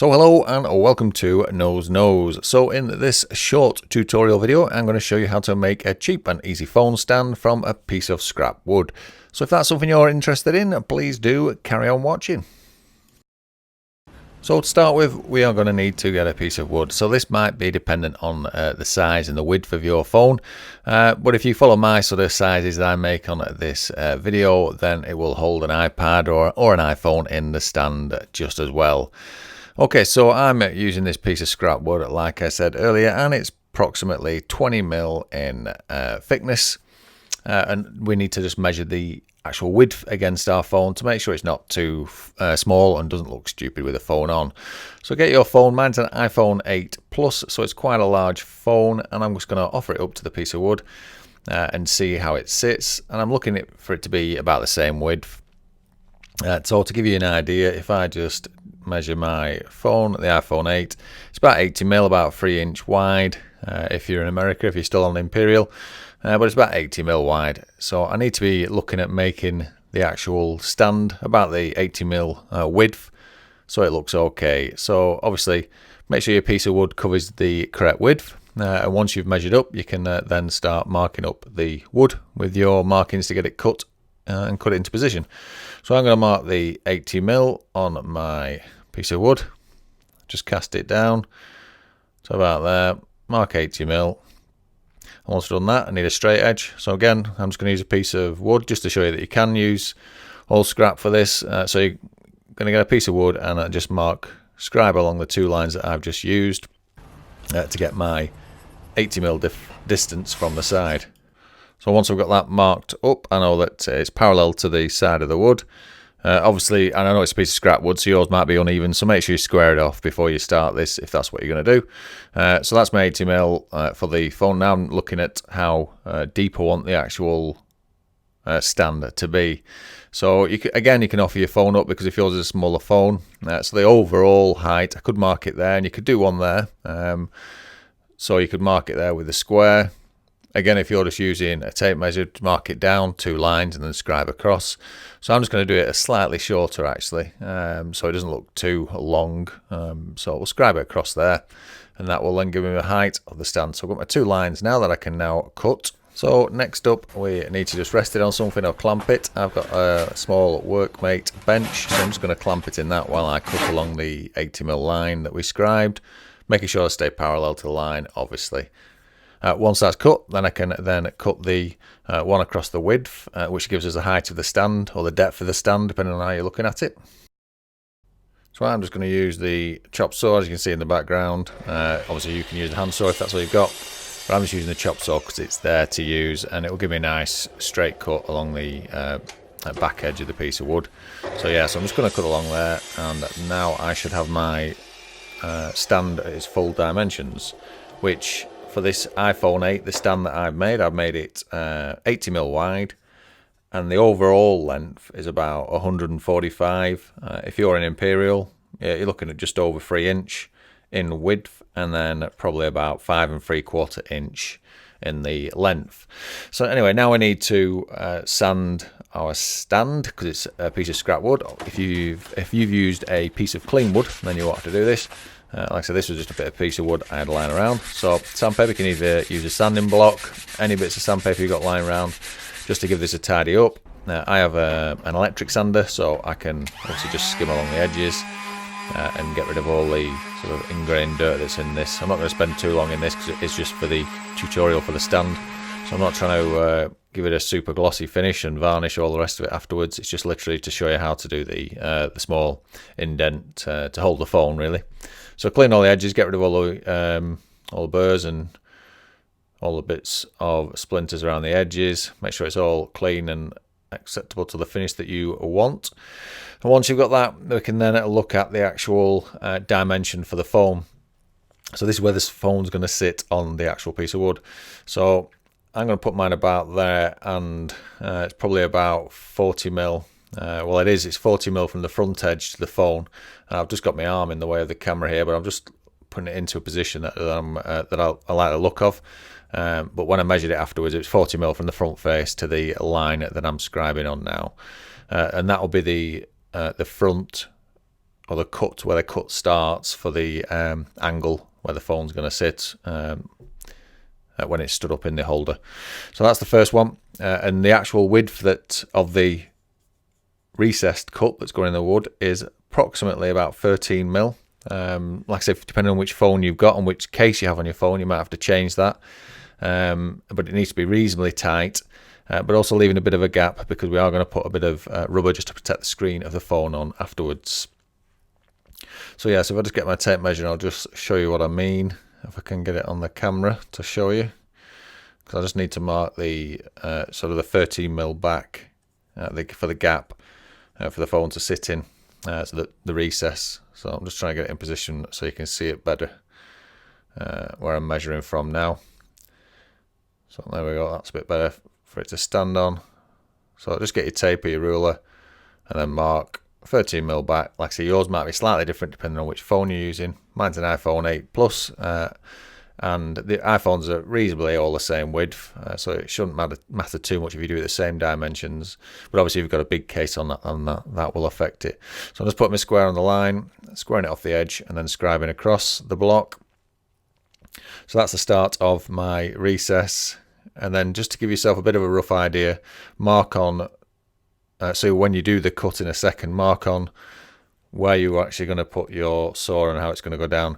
So hello and welcome to Nose Knows. So in this short tutorial video, I'm going to show you how to make a cheap and easy phone stand from a piece of scrap wood. So if that's something you're interested in, please do carry on watching. So to start with, we are going to need to get a piece of wood. So this might be dependent on the size and the width of your phone. But if you follow my sort of sizes that I make on this video, then it will hold an iPad or an iPhone in the stand just as well. Okay, so I'm using this piece of scrap wood, like I said earlier, and it's approximately 20mm in thickness. And we need to just measure the actual width against our phone to make sure it's not too small and doesn't look stupid with the phone on. So get your phone. Mine's an iPhone 8 Plus, so it's quite a large phone, and I'm just going to offer it up to the piece of wood and see how it sits. And I'm looking for it to be about the same width. So to give you an idea, if I just measure my phone, the iPhone 8, it's about 80mm, about 3" wide. If you're in America, if you're still on Imperial, but it's about 80mm wide. So I need to be looking at making the actual stand about the 80mm width, so it looks okay. So obviously, make sure your piece of wood covers the correct width. And once you've measured up, you can then start marking up the wood with your markings to get it cut and cut it into position. So I'm going to mark the 80mm on my piece of wood. Just cast it down to about there. Mark 80mm. Once I've done that, I need a straight edge. So again, I'm just going to use a piece of wood just to show you that you can use all scrap for this. So you're going to get a piece of wood and just scribe along the two lines that I've just used to get my 80mm distance from the side. So once I've got that marked up, I know that it's parallel to the side of the wood. Obviously, and I know it's a piece of scrap wood, so yours might be uneven, so make sure you square it off before you start this, if that's what you're going to do. So that's my 80mm for the phone. Now I'm looking at how deep I want the actual stand to be. So you can offer your phone up, because if yours is a smaller phone, so the overall height, I could mark it there, and you could do one there. So you could mark it there with a square. Again, if you're just using a tape measure, mark it down 2 lines and then scribe across. So I'm just going to do it a slightly shorter, actually, so it doesn't look too long. So we'll scribe it across there, and that will then give me the height of the stand. So I've got my 2 lines now that I can now cut. So next up, we need to just rest it on something or clamp it. I've got a small workmate bench, so I'm just going to clamp it in that while I cut along the 80mm line that we scribed, making sure I stay parallel to the line, obviously. Once that's cut, then I can then cut the one across the width, which gives us the height of the stand, or the depth of the stand, depending on how you're looking at it. So I'm just going to use the chop saw, as you can see in the background. Obviously you can use a hand saw if that's what you've got, but I'm just using the chop saw because it's there to use, and it will give me a nice straight cut along the back edge of the piece of wood. So yeah, so I'm just going to cut along there, and now I should have my stand at its full dimensions, which for this iPhone 8, the stand that I've made it 80mm wide, and the overall length is about 145. If you're an Imperial, you're looking at just over 3" in width, and then probably about 5 3/4" in the length. So anyway, now we need to sand our stand, because it's a piece of scrap wood. If you've used a piece of clean wood, then you won't have to do this. Like I said, this was just a bit of piece of wood I had lying around. So sandpaper, you can either use a sanding block, any bits of sandpaper you've got lying around, just to give this a tidy up. I have an electric sander, so I can obviously just skim along the edges and get rid of all the sort of ingrained dirt that's in this. I'm not going to spend too long in this, because it's just for the tutorial for the stand. So I'm not trying to give it a super glossy finish and varnish all the rest of it afterwards. It's just literally to show you how to do the small indent to hold the phone, really. So clean all the edges, get rid of all the burrs and all the bits of splinters around the edges. Make sure it's all clean and acceptable to the finish that you want. And once you've got that, we can then look at the actual dimension for the phone. So this is where this phone's going to sit on the actual piece of wood. So I'm going to put mine about there, and it's probably about 40mm. Well, it's 40mm from the front edge to the phone. And I've just got my arm in the way of the camera here, but I'm just putting it into a position that I like the look of. But when I measured it afterwards, it was 40mm from the front face to the line that I'm scribing on now, and that will be the front or the cut, where the cut starts for the angle where the phone's going to sit when it's stood up in the holder. So that's the first one, and the actual width that of the recessed cut that's going in the wood is approximately about 13 mil. Like I said, depending on which phone you've got and which case you have on your phone, you might have to change that, but it needs to be reasonably tight, but also leaving a bit of a gap, because we are going to put a bit of rubber just to protect the screen of the phone on afterwards. So yeah, so if I just get my tape measure, I'll just show you what I mean, if I can get it on the camera to show you, because I just need to mark the sort of the 13 mil back for the gap for the phone to sit in, so the recess. So I'm just trying to get it in position so you can see it better where I'm measuring from now. So there we go, that's a bit better for it to stand on. So just get your tape or your ruler and then mark 13 mil back. Like I say, yours might be slightly different depending on which phone you're using. Mine's an iPhone 8 Plus, and the iPhones are reasonably all the same width, so it shouldn't matter too much if you do the same dimensions. But obviously, if you've got a big case on that will affect it. So I'm just putting my square on the line, squaring it off the edge, and then scribing across the block. So that's the start of my recess. And then just to give yourself a bit of a rough idea, mark on. So when you do the cut in a second, mark on where you're actually going to put your saw and how it's going to go down.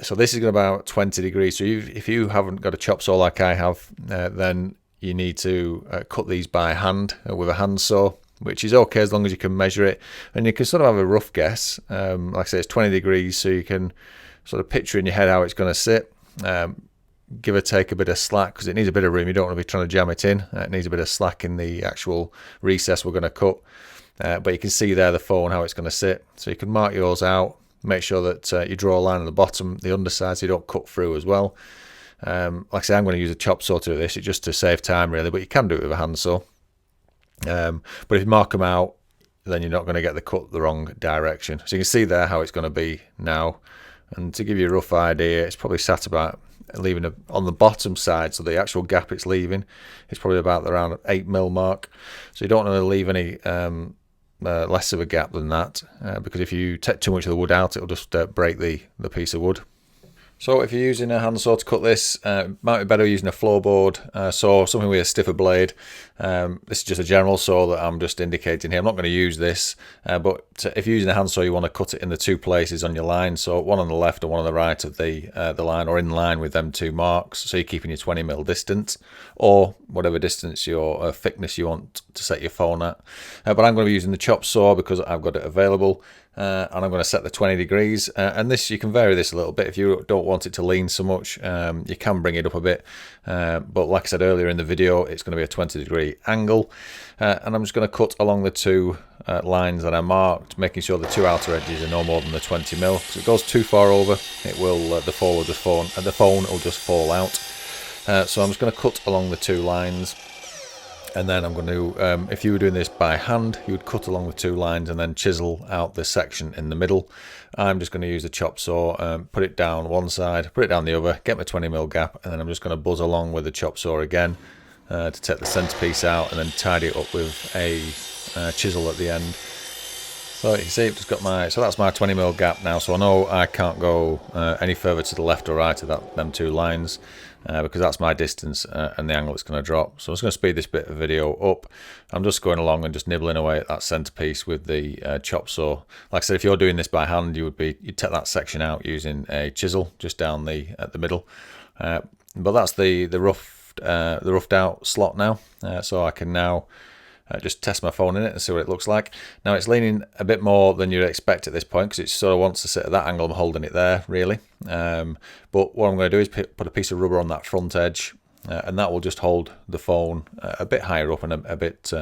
So this is going about 20 degrees. So if you haven't got a chop saw like I have, then you need to cut these by hand with a hand saw, which is okay as long as you can measure it. And you can sort of have a rough guess. Like I say, it's 20 degrees, so you can sort of picture in your head how it's going to sit. Give or take a bit of slack, because it needs a bit of room. You don't want to be trying to jam it in. It needs a bit of slack in the actual recess we're going to cut. But you can see there the phone, how it's going to sit. So you can mark yours out. Make sure that you draw a line on the bottom, the underside, so you don't cut through as well. Like I say, I'm going to use a chop saw to do this. It's just to save time, really, but you can do it with a hand saw. But if you mark them out, then you're not going to get the cut the wrong direction. So you can see there how it's going to be now. And to give you a rough idea, it's probably sat about leaving on the bottom side, so the actual gap it's leaving is probably about around 8 mil mark. So you don't want to leave any less of a gap than that, because if you take too much of the wood out, it'll just break the piece of wood. So if you're using a hand saw to cut this, might be better using a floorboard saw, something with a stiffer blade. This is just a general saw that I'm just indicating here. I'm not going to use this, but if you're using a hand saw, you want to cut it in the two places on your line. So one on the left and one on the right of the line, or in line with them two marks. So you're keeping your 20 mil distance, or whatever distance your thickness you want to set your phone at. But I'm going to be using the chop saw because I've got it available. And I'm going to set the 20 degrees, and this, you can vary this a little bit if you don't want it to lean so much. You can bring it up a bit, but like I said earlier in the video, it's going to be a 20-degree angle, and I'm just going to cut along the two lines that I marked, making sure the two outer edges are no more than the 20 mil. If it goes too far over, it will the phone will just fall out. So I'm just going to cut along the two lines. And then I'm going to, if you were doing this by hand, you would cut along the two lines and then chisel out the section in the middle. I'm just going to use a chop saw, put it down one side, put it down the other, get my 20 mil gap, and then I'm just going to buzz along with the chop saw again to take the centerpiece out and then tidy it up with a chisel at the end. So you can see I've just got so that's my 20 mil gap now, so I know I can't go any further to the left or right of them two lines. Because that's my distance and the angle it's going to drop. So I'm just going to speed this bit of video up. I'm just going along and just nibbling away at that centerpiece with the chop saw. Like I said, if you're doing this by hand, you'd take that section out using a chisel just down at the middle. But that's the roughed out slot now. So I can now just test my phone in it and see what it looks like. Now it's leaning a bit more than you'd expect at this point, because it sort of wants to sit at that angle. I'm holding it there, really. But what I'm going to do is put a piece of rubber on that front edge, and that will just hold the phone a bit higher up and a bit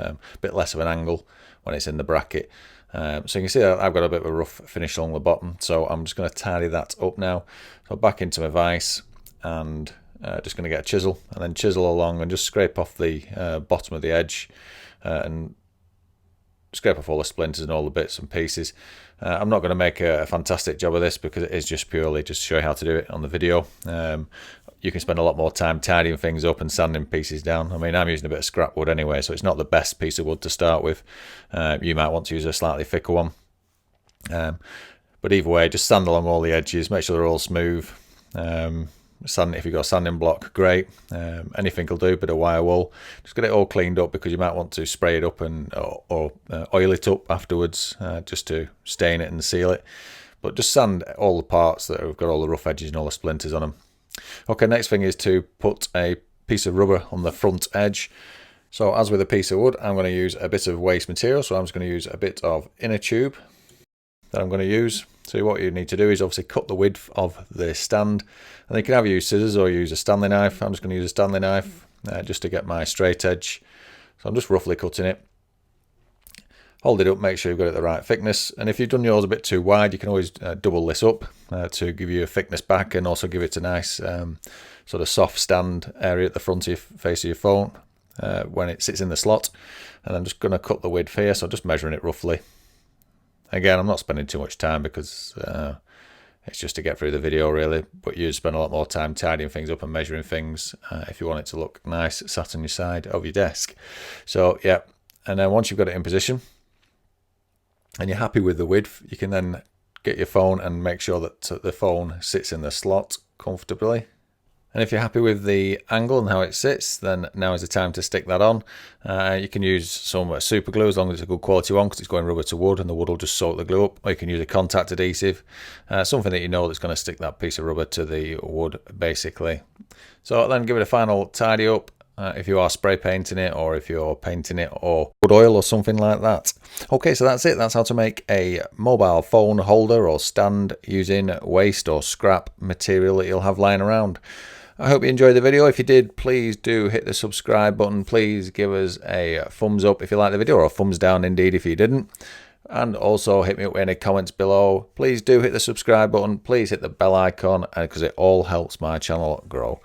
less of an angle when it's in the bracket. So you can see that I've got a bit of a rough finish along the bottom, so I'm just going to tidy that up now. So back into my vise, and just going to get a chisel and then chisel along and just scrape off the bottom of the edge, and scrape off all the splinters and all the bits and pieces. I'm not going to make a fantastic job of this because it is just purely just to show you how to do it on the video. You can spend a lot more time tidying things up and sanding pieces down. I mean, I'm using a bit of scrap wood anyway, so it's not the best piece of wood to start with. You might want to use a slightly thicker one. But either way, just sand along all the edges, make sure they're all smooth. Sand, if you've got a sanding block, great. Anything will do, bit of wire wool. Just get it all cleaned up, because you might want to spray it up and or oil it up afterwards, just to stain it and seal it. But just sand all the parts that have got all the rough edges and all the splinters on them. Okay, next thing is to put a piece of rubber on the front edge. So as with a piece of wood, I'm going to use a bit of waste material. So I'm just going to use a bit of inner tube that I'm going to use. So what you need to do is obviously cut the width of the stand, and you can either use scissors or use a Stanley knife. I'm just going to use a Stanley knife just to get my straight edge. So I'm just roughly cutting it. Hold it up, make sure you've got it the right thickness, and if you've done yours a bit too wide, you can always double this up to give you a thickness back, and also give it a nice sort of soft stand area at the front of your face of your phone when it sits in the slot. And I'm just going to cut the width here, so I'm just measuring it roughly. Again, I'm not spending too much time, because it's just to get through the video really, but you spend a lot more time tidying things up and measuring things if you want it to look nice sat on your side of your desk. So yeah, and then once you've got it in position and you're happy with the width, you can then get your phone and make sure that the phone sits in the slot comfortably. And if you're happy with the angle and how it sits, then now is the time to stick that on. You can use some super glue, as long as it's a good quality one, because it's going rubber to wood and the wood will just soak the glue up. Or you can use a contact adhesive, something that you know that's going to stick that piece of rubber to the wood basically. So then give it a final tidy up. If you are spray painting it, or if you're painting it or wood oil or something like that. Okay, so that's it. That's how to make a mobile phone holder or stand using waste or scrap material that you'll have lying around. I hope you enjoyed the video. If you did, please do hit the subscribe button. Please give us a thumbs up if you like the video, or a thumbs down indeed if you didn't. And also hit me up with any comments below. Please do hit the subscribe button. Please hit the bell icon, because it all helps my channel grow.